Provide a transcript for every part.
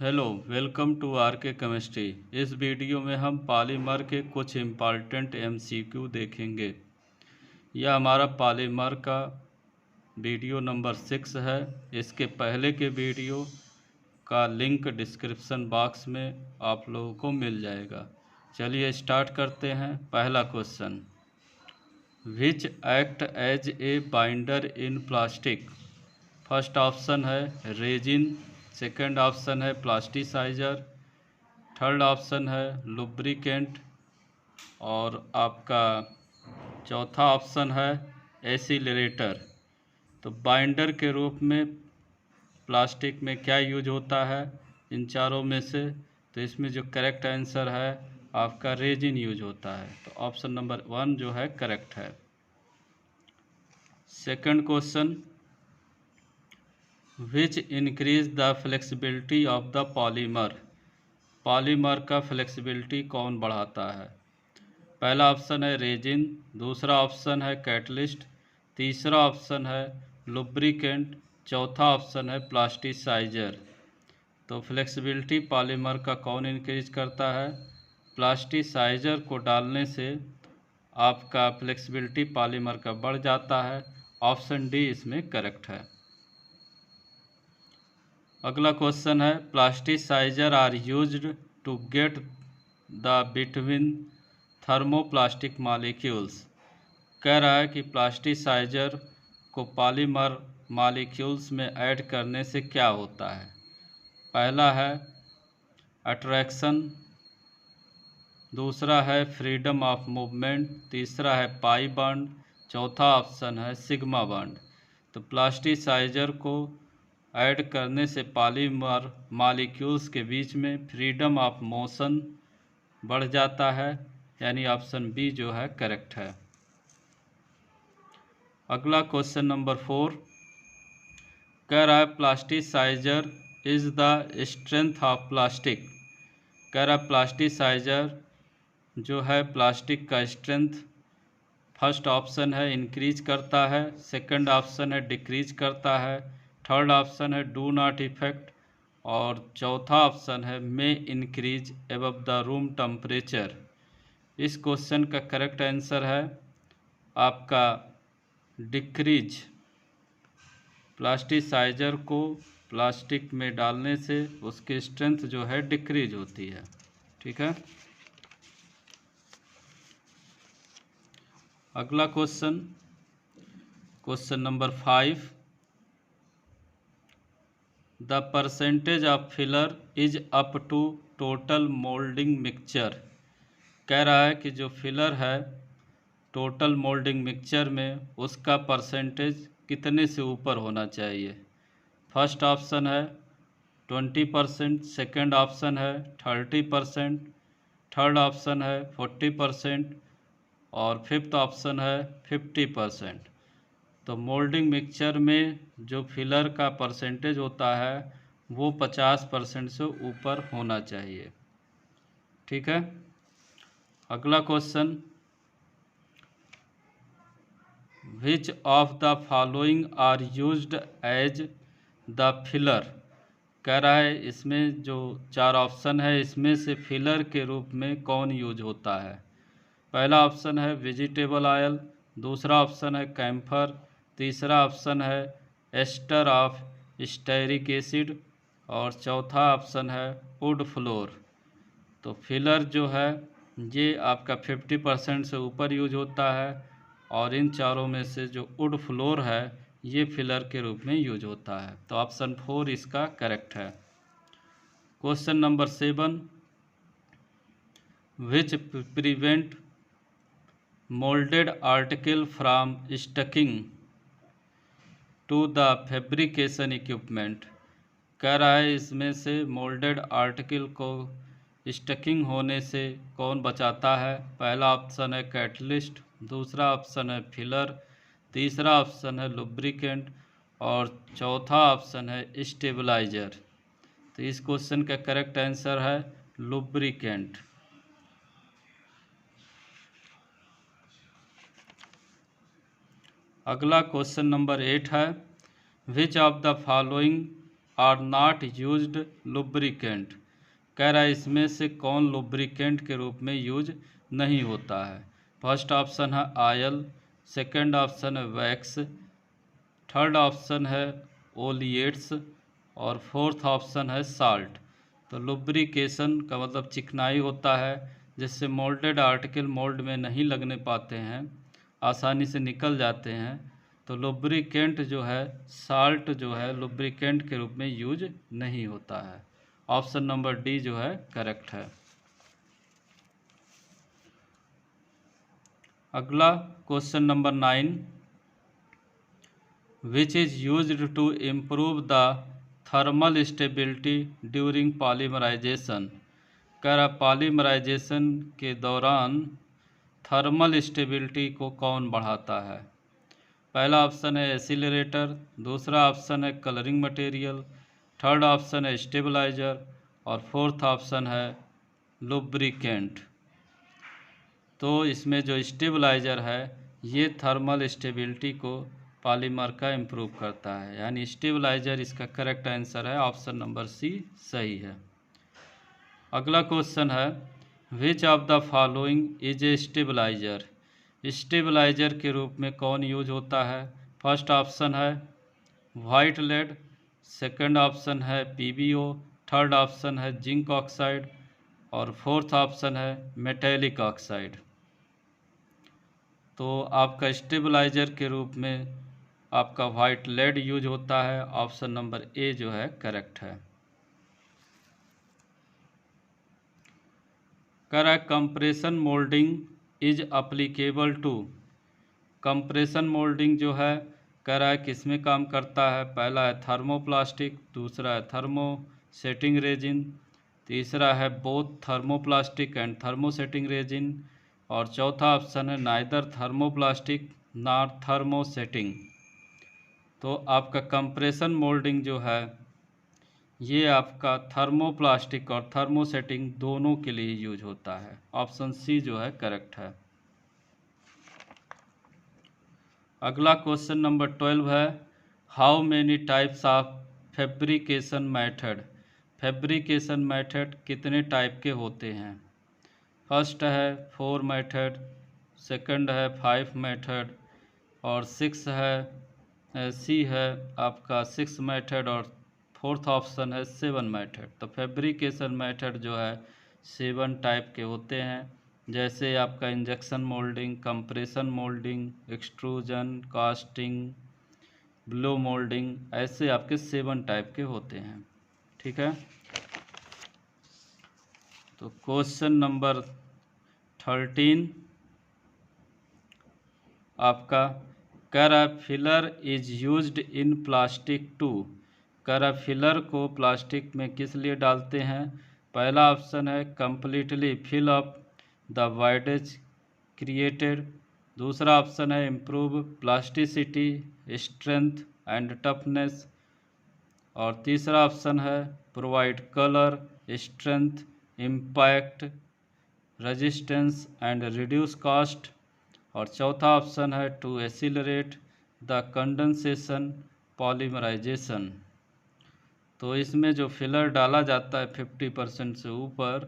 Hello, welcome to are के chemistry. इस video में हम पॉलीमर के कुछ इम्पॉर्टेंट एमसीक्यू देखेंगे। यह हमारा पॉलीमर का वीडियो नंबर 6 है। इसके पहले के वीडियो का लिंक डिस्क्रिप्शन बॉक्स में आप लोगों को मिल जाएगा। चलिए स्टार्ट करते हैं। पहला question, which act as a binder in plastic. First option है रेजिन, सेकंड ऑप्शन है प्लास्टिसाइजर, थर्ड ऑप्शन है लुब्रिकेंट और आपका चौथा ऑप्शन है एसिलरेटर। तो बाइंडर के रूप में प्लास्टिक में क्या यूज होता है इन चारों में से? तो इसमें जो करेक्ट आंसर है आपका रेजिन यूज होता है। तो ऑप्शन नंबर 1 जो है करेक्ट है। Second question, which increase the flexibility of the polymer. Polymer का फ्लेक्सिबिलिटी कौन बढ़ाता है? पहला ऑप्शन है रेजिन, दूसरा ऑप्शन है कैटलिस्ट, तीसरा ऑप्शन है लुब्रिकेंट, चौथा ऑप्शन है प्लास्टिसाइजर। तो फ्लेक्सिबिलिटी पॉलीमर का कौन इंक्रीज करता है? प्लास्टिसाइजर को डालने से आपका फ्लेक्सिबिलिटी पॉलीमर का बढ़ जाता है। ऑप्शन डी इसमें करेक्ट है। अगला क्वेश्चन है, plasticiser are used to get the between thermoplastic molecules. कह रहा है कि प्लास्टिसाइजर को पॉलीमर मॉलिक्यूल्स में ऐड करने से क्या होता है? पहला है अट्रैक्शन, दूसरा है फ्रीडम ऑफ मूवमेंट, तीसरा है पाई बॉन्ड, चौथा ऑप्शन है सिग्मा बॉन्ड। तो प्लास्टिसाइजर को ऐड करने से पॉलीमर मॉलिक्यूल्स के बीच में फ्रीडम ऑफ मोशन बढ़ जाता है, यानी ऑप्शन बी जो है करेक्ट है। अगला क्वेश्चन नंबर 4 कह रहा है plasticiser is the strength of plastic. कह रहा है प्लास्टिसाइजर जो है प्लास्टिक का स्ट्रेंथ फर्स्ट ऑप्शन है इंक्रीज करता है, सेकंड ऑप्शन है डिक्रीज करता है, थर्ड ऑप्शन है डू नॉट इफेक्ट और चौथा ऑप्शन है may increase above the room temperature. इस क्वेश्चन का करेक्ट आंसर है आपका डिक्रीज। प्लास्टिसाइजर को प्लास्टिक में डालने से उसकी स्ट्रेंथ जो है डिक्रीज होती है। ठीक है। अगला question, question number 5, the percentage of filler is up to total moulding mixture. कह रहा है कि जो फिलर है टोटल मोल्डिंग मिक्सचर में उसका परसेंटेज कितने से ऊपर होना चाहिए? फर्स्ट ऑप्शन है 20%, सेकेंड ऑप्शन है 30%, थर्ड ऑप्शन है 40% और फिफ्थ ऑप्शन है 50%। तो मोल्डिंग मिक्सचर में जो फिलर का परसेंटेज होता है वो 50% से ऊपर होना चाहिए। ठीक है। अगला question, which of the following are used as the filler. कह रहा है इसमें जो 4 ऑप्शन है इसमें से फिलर के रूप में कौन यूज होता है? पहला ऑप्शन है वेजिटेबल ऑयल, दूसरा ऑप्शन है कैम्फर, तीसरा ऑप्शन है एस्टर ऑफ स्टेरिक एसिड और चौथा ऑप्शन है वुड फ्लोर। तो फिलर जो है ये आपका 50% से ऊपर यूज होता है और इन चारों में से जो वुड फ्लोर है ये फिलर के रूप में यूज होता है। तो ऑप्शन 4 इसका करेक्ट है। Question number 7, which prevent moulded article from sticking to the fabrication equipment. कह रहा है इसमें से मोल्डेड आर्टिकल को स्टकिंग होने से कौन बचाता है? पहला ऑप्शन है कैटलिस्ट, दूसरा ऑप्शन है फिलर, तीसरा ऑप्शन है लुब्रिकेंट और चौथा ऑप्शन है स्टेबलाइजर। तो इस क्वेश्चन का करेक्ट आंसर है लुब्रिकेंट। अगला क्वेश्चन नंबर 8 है, which of the following are not used lubricant. कह रहा है इसमें से कौन लुब्रिकेंट के रूप में यूज नहीं होता है। फर्स्ट ऑप्शन है ऑयल, सेकंड ऑप्शन है वैक्स, थर्ड ऑप्शन है ओलिएट्स और फोर्थ ऑप्शन है साल्ट। तो लुब्रिकेशन का मतलब चिकनाई होता है, जिससे मोल्डेड आर्टिकल मोल्ड में नहीं लगने पाते हैं, आसानी से निकल जाते हैं। तो लुब्रिकेंट जो है, साल्ट जो है, लुब्रिकेंट के रूप में यूज नहीं होता है। ऑप्शन नंबर डी जो है करेक्ट है। अगला question number 9, which is used to improve the thermal stability during polymerization। कह रहा पॉलीमराइजेशन के दौरान थर्मल स्टेबिलिटी को कौन बढ़ाता है। पहला ऑप्शन है एसिलरेटर, दूसरा ऑप्शन है कलरिंग मटेरियल, थर्ड ऑप्शन है स्टेबलाइजर और फोर्थ ऑप्शन है लुब्रिकेंट। तो इसमें जो स्टेबलाइजर है ये थर्मल स्टेबिलिटी को पॉलीमर का इम्प्रूव करता है, यानी स्टेबलाइजर इसका करेक्ट आंसर है। ऑप्शन नंबर सी सही है। अगला क्वेश्चन है which of the following is a stabiliser. Stabiliser के रूप में कौन यूज होता है। फर्स्ट ऑप्शन है वाइट लेड, सेकंड ऑप्शन है पीबीओ, थर्ड ऑप्शन है जिंक ऑक्साइड और फोर्थ ऑप्शन है मेटेलिक ऑक्साइड। तो आपका स्टेबलाइजर के रूप में आपका वाइट लेड यूज होता है। ऑप्शन नंबर ए जो है करेक्ट है। कह रहा है compression moulding is applicable to. Compression moulding जो है कह रहा है किस में काम करता है। पहला है थर्मोप्लास्टिक, दूसरा है थर्मोसेटिंग रेजिन, तीसरा है both thermoplastic and thermosetting resin और चौथा ऑप्शन है नाइदर थर्मोप्लास्टिक नॉर थर्मोसेटिंग। तो आपका कंप्रेशन मोल्डिंग जो है ये आपका थर्मोप्लास्टिक और थर्मोसेटिंग दोनों के लिए यूज होता है। ऑप्शन सी जो है करेक्ट है। अगला क्वेश्चन नंबर 12 है how many types of fabrication method. Fabrication method कितने टाइप के होते हैं। फर्स्ट है 4 मेथड, सेकंड है 5 मेथड और 6 है सी है आपका 6 मेथड और फोर्थ ऑप्शन है 7 मेथड। तो फैब्रिकेशन मेथड जो है 7 टाइप के होते हैं, जैसे आपका injection moulding, compression moulding, extrusion, casting, blow moulding, ऐसे आपके 7 टाइप के होते हैं। ठीक है। तो क्वेश्चन नंबर 13 आपका कह रहा filler is used in plastic to. कह रहा फिलर को प्लास्टिक में किस लिए डालते हैं। पहला ऑप्शन है completely fill up the voids created, दूसरा ऑप्शन है improve plasticity, strength and toughness और तीसरा ऑप्शन है provide colour, strength, impact, resistance and reduce cost और चौथा ऑप्शन है to accelerate the condensation polymerization. तो इसमें जो फिलर डाला जाता है 50% से ऊपर,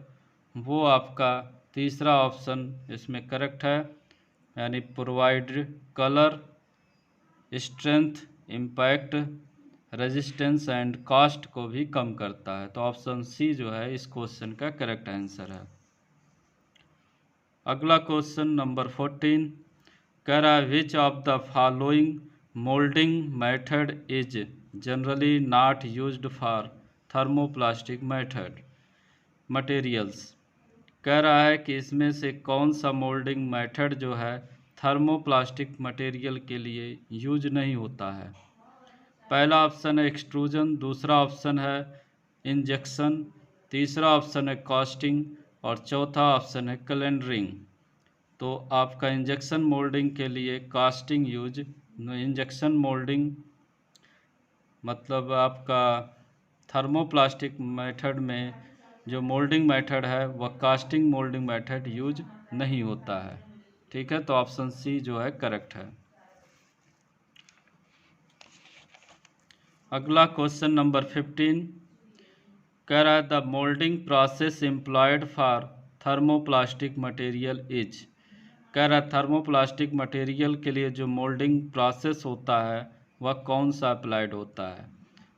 वो आपका तीसरा ऑप्शन इसमें करेक्ट है, यानी provide colour, strength, impact, resistance and cost को भी कम करता है। तो ऑप्शन सी जो है इस क्वेश्चन का करेक्ट आंसर है। अगला क्वेश्चन नंबर 14 कह रहा है which of the following moulding method is generally not used for thermoplastic method materials. कह रहा है कि इसमें से कौन सा मोल्डिंग मेथड जो है थर्मोप्लास्टिक मटेरियल के लिए यूज नहीं होता है। पहला ऑप्शन है एक्सट्रूजन, दूसरा ऑप्शन है इंजेक्शन, तीसरा ऑप्शन है कास्टिंग और चौथा ऑप्शन है कैलेंडरिंग। तो आपका इंजेक्शन मोल्डिंग के लिए कास्टिंग यूज, इंजेक्शन मोल्डिंग मतलब आपका थर्मोप्लास्टिक मेथड में जो मोल्डिंग मेथड है वह कास्टिंग मोल्डिंग मेथड यूज नहीं होता है। ठीक है, तो ऑप्शन सी जो है करेक्ट है। अगला क्वेश्चन नंबर 15 कह रहा है the moulding process employed for thermoplastic material is. कह रहा है थर्मोप्लास्टिक मटेरियल के लिए जो मोल्डिंग प्रोसेस होता है वह कौन सा अप्लाइड होता है।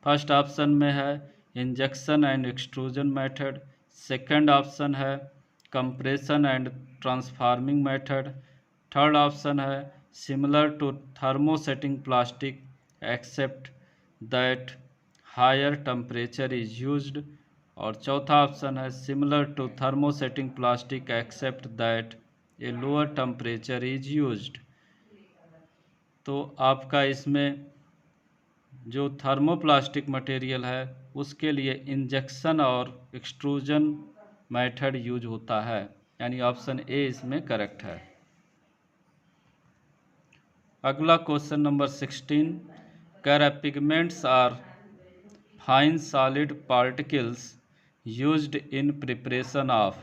फर्स्ट ऑप्शन में है injection and extrusion method, second option है compression and transforming method, third option है similar to thermosetting plastic except that higher temperature is used, और चौथा ऑप्शन है similar to thermosetting plastic except that a lower temperature is used. तो आपका इसमें जो thermoplastic material है उसके लिए इंजेक्शन और एक्सट्रूजन मेथड यूज होता है, यानी ऑप्शन ए इसमें करेक्ट है। अगला क्वेश्चन नंबर 16 कह रहा है pigments are fine solid particles used in preparation of.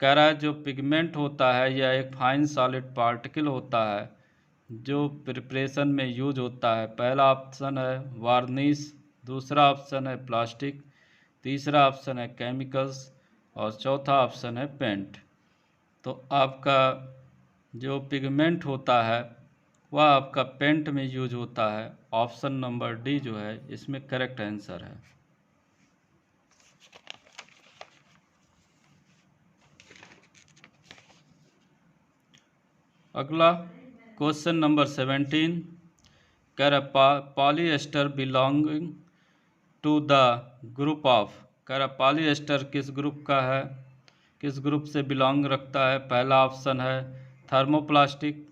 कह रहा है जो पिगमेंट होता है यह एक फाइन सॉलिड पार्टिकल होता है जो प्रिपरेशन में यूज होता है। पहला ऑप्शन है वार्निश, दूसरा ऑप्शन है प्लास्टिक, तीसरा ऑप्शन है केमिकल्स और चौथा ऑप्शन है पेंट। तो आपका जो पिगमेंट होता है वह आपका पेंट में यूज होता है। ऑप्शन नंबर डी जो है इसमें करेक्ट आंसर है। अगला क्वेश्चन नंबर 17 कह रहा polyester belonging to the group of. कह रहा पॉलीएस्टर किस ग्रुप का है, किस ग्रुप से बिलोंग रखता है। पहला ऑप्शन है थर्मोप्लास्टिक,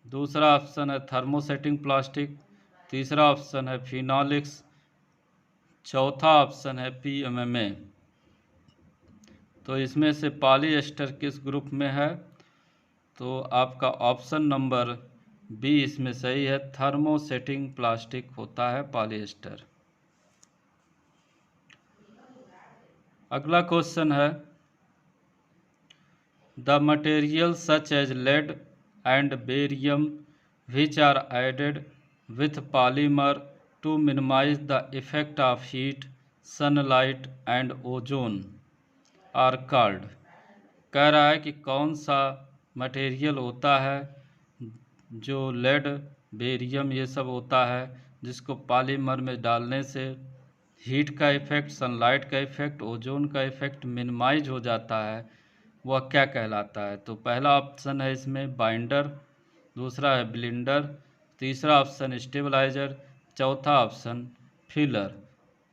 दूसरा ऑप्शन है थर्मोसेटिंग प्लास्टिक, तीसरा ऑप्शन है फिनोलिक्स, चौथा ऑप्शन है पीएमएमए। तो इसमें से पॉलीएस्टर किस ग्रुप में है, तो आपका ऑप्शन नंबर बी इसमें सही है, थर्मोसेटिंग प्लास्टिक होता है पॉलीएस्टर। अगला क्वेश्चन है the material such as lead and barium which are added with polymer to minimize the effect of heat, sunlight and ozone are called। कह रहा है कि कौन सा मटेरियल होता है जो लेड, बेरियम ये सब होता है जिसको पॉलीमर में डालने से हीट का इफ़ेक्ट, सनलाइट का इफ़ेक्ट, ओजोन का इफ़ेक्ट मिनिमाइज हो जाता है, वह क्या कहलाता है। तो पहला ऑप्शन है इसमें बाइंडर, दूसरा है ब्लेंडर, तीसरा ऑप्शन स्टेबलाइजर, चौथा ऑप्शन फिलर।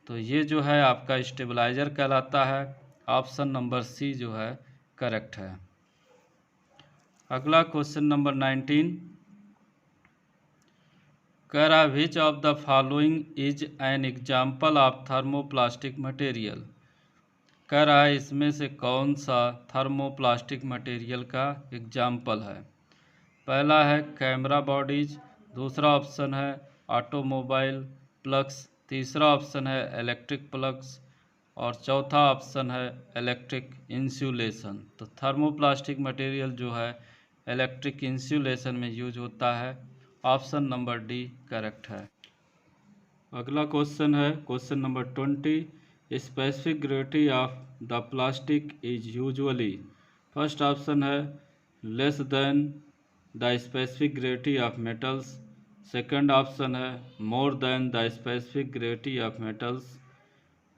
तो ये जो है आपका स्टेबलाइजर कहलाता है। ऑप्शन नंबर सी जो है करेक्ट है। अगला क्वेश्चन नंबर 19 कह रहा विच of the following is an example of thermoplastic material. कह रहा है इसमें से कौन सा थर्मोप्लास्टिक मटेरियल का एग्जाम्पल है। पहला है कैमरा बॉडीज, दूसरा ऑप्शन है ऑटोमोबाइल प्लग्स, तीसरा ऑप्शन है इलेक्ट्रिक प्लग्स और चौथा ऑप्शन है इलेक्ट्रिक इंसुलेशन। तो थर्मोप्लास्टिक मटेरियल जो है इलेक्ट्रिक इंसुलेशन में यूज होता है। ऑप्शन नंबर डी करेक्ट है। अगला क्वेश्चन है question number 20 specific gravity of the plastic is usually. First option है less than the specific gravity of metals, second option है more than the specific gravity of metals,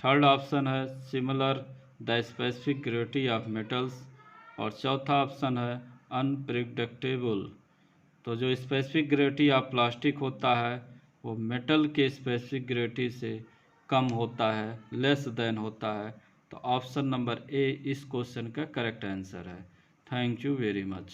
third option है similar the specific gravity of metals और चौथा option है unpredictable. तो जो specific gravity of plastic होता है वो मेटल के स्पेसिफिक ग्रेविटी से कम होता है, लेस देन होता है। तो ऑप्शन नंबर ए इस क्वेश्चन का करेक्ट आंसर है। Thank you very much.